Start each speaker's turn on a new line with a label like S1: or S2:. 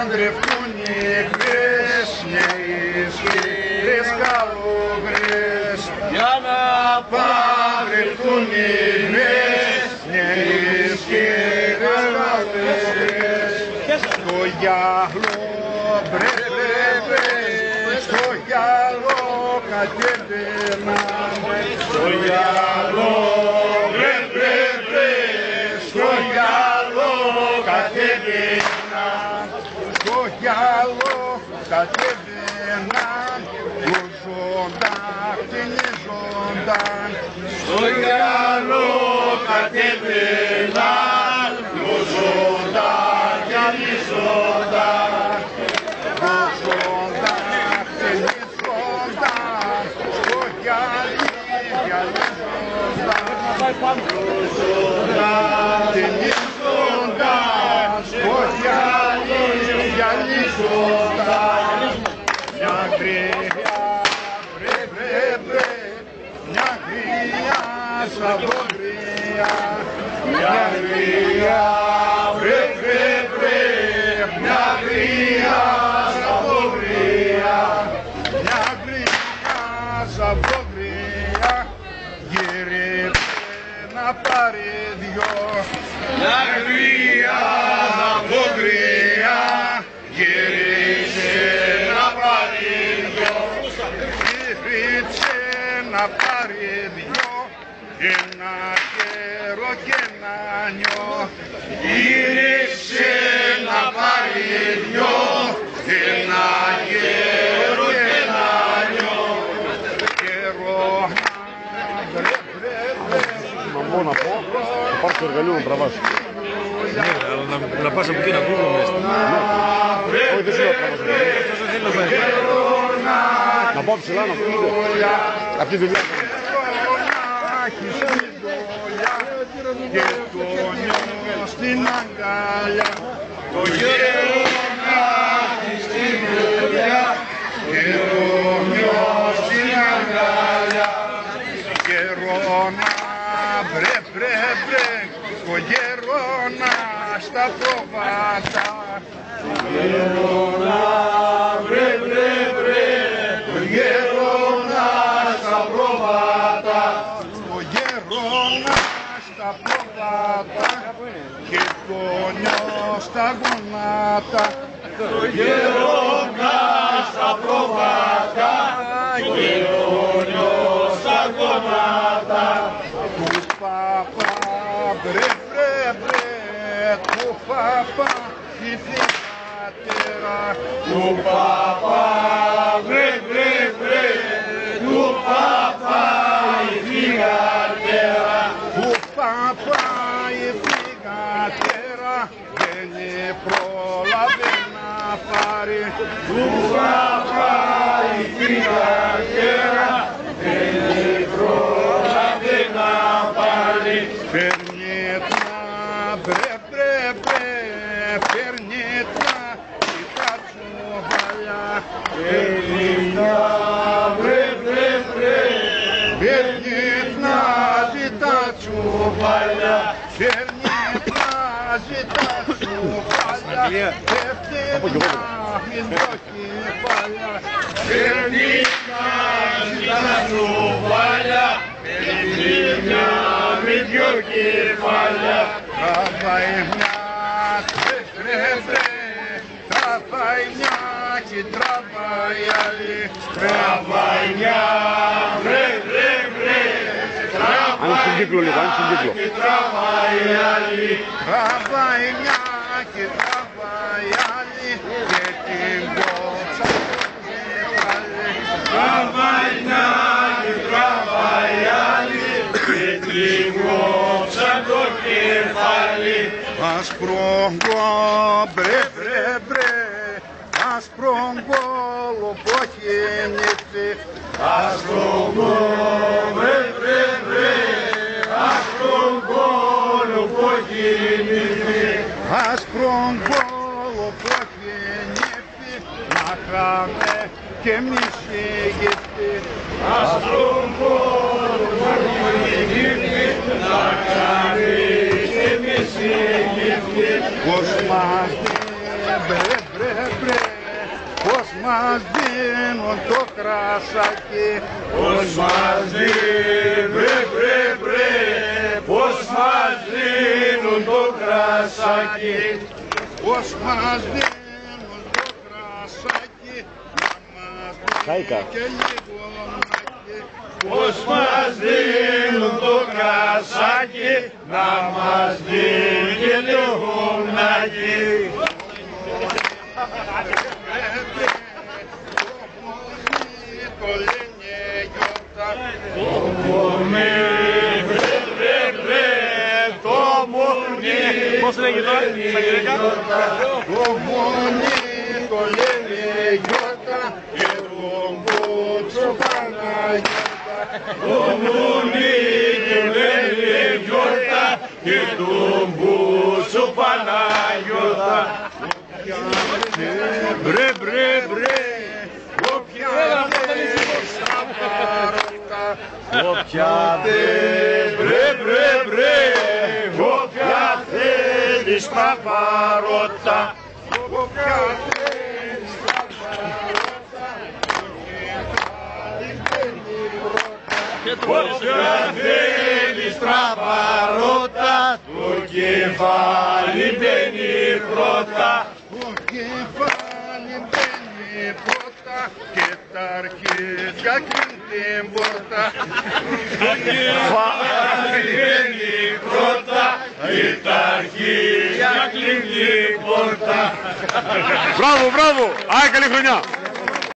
S1: παντρευτούν οι κρίσνιες και τις καλογρές. Για να παντρευτούν οι κρίσνιες και τις καλογρές. Στο γυαλό μπρε μπρε μπρε, στο γυαλό κατέβαιναν. Στο γυαλό μπρε μπρε μπρε, στο γυαλό κατέβαιναν. Στο γυαλό κατέβαιναν, λουζόνταν, κτηνίζονταν. Στο γυαλό κατέβαιναν, λουζόνταν, κτηνίζονταν. Λουζόνταν, κτηνίζονταν, στο γυαλί γυαλίζονταν. Λουζόνταν, κτηνίζονταν, στο γυαλί γυαλίζονταν. Μια γριά, βρε βρε βρε, μια γριά σαν γριά. Μια γριά, βρε βρε βρε, μια γριά σαν γριά. Μια γριά σαν γριά, γύρισε να πάρει δυο. Μια γριά σαν γριά, γύρισε να πάρει δυο. Γύρισε να πάρει δυο, ένα καιρό και ένα νιό. Γύρισε να πάρει δυο, ένα καιρό και ένα νιό. Καιρό να βρε βρε βρε.
S2: Μαμό να πω, θα πάρω το εργαλείο να τραβάσω.
S3: Ναι, αλλά να πας από εκεί να ακούγω μέσα.
S2: Όχι, δεν σου λέω να τραβάσω. Να πάω ψηλά να ακούγονται. Αυτή τη δουλειά.
S1: Και το νιώ στην αγκαλιά. Το γέρο να έχει στην δουλειά. Και το νιώ στην αγκαλιά. Γερόνα μπρε μπρε μπρε, το γερόνα στα προβάτα. Γερόνα μπρε μπρε μπρε, το γερόνα στα προβάτα. Το γερόνα στα προβάτα και το νιώ στα γονάτα. Το γερόνα στα προβάτα και το νιώ στα γονάτα. Του παπά μπρε μπρε μπρε, του παπά η θυγατέρα. Του παπά μπρε μπρε μπρε, του παπά η θυγατέρα. Του παπά η θυγατέρα, δεν πρόλαβε να πάρει. Του παπά η θυγατέρα, δεν πρόλαβε να πάρει. Φέρνει τα μπρε μπρε μπρε, φέρνει τα τσουβάλια. Φέρνει τα μπρε μπρε μπρε, φέρνει τα τσουβάλια. Φέρνει τα τσουβάλια, έφτιαχνα μην το κεφάλια. Φέρνει τα τσουβάλια, έφτιαχνα μην δυο κεφάλια. Τραβάει μια βρε βρε, τραβάει μια και τραβάει άλλη. Τραβάει μια βρε βρε βρε, τραβάει μια και τραβάει άλλη. Τραβάει μια και τραβάει άλλη και την κόψα το κεφάλι. Τραβάει μια και τραβάει άλλη και την κόψα το κεφάλι. Ασπρόγκο μπρε μπρε μπρε, ασπρόγκο λοποχενιцы. Ασπρόγκο μπρε μπρε μπρε, ασπρόγκο λοποχενιцы. Ασπρόγκο λοποχενιцы, μαχάμε και μισήγεται. Ασπρόγκο λοποχενιцы, μαχάμε και μισήγεται. Κοσμάστε μπρε μπρε κρασάκι.
S4: Πως μας δίνουν, πως μας δίνουν το κρασάκι.
S1: Πως μας δίνουν το κρασάκι, να μας
S2: Χάικα.
S1: δίνει και λίγο μάκι.
S4: Πως μας δίνουν το κρασάκι, να μας δίνει και λίγο μνάκι.
S1: Το λένε γιορτά.
S4: Το μουνί,
S3: Πώς λέγεται τώρα, στα γυναίκα?
S1: Το μουνί το λένε γιορτά και τον μπούτσο Παναγιώτα.
S4: το μουνί του λένε γιορτά και τον μπούσο Παναγιώτα.
S1: Μπρε μπρε μπρε, όποια θες στα παρότα.
S4: Όποια θες, μπρε μπρε μπρε, όποια θέλεις τα παρότα.
S1: Όποια θες στα παρότα,
S4: Όποια θέλεις τα παρότα, το κεφάλι μπαίνει πρώτα.
S1: το κεφάλι μπαίνει πρώτα και τα αρχίδια κλείνουν την πόρτα.
S4: Κεφάλι μπαίνει πρώτα και τα αρχίδια κλείνει την πόρτα.
S2: Μπράβο, μπράβο. Άι, καλή χρονιά.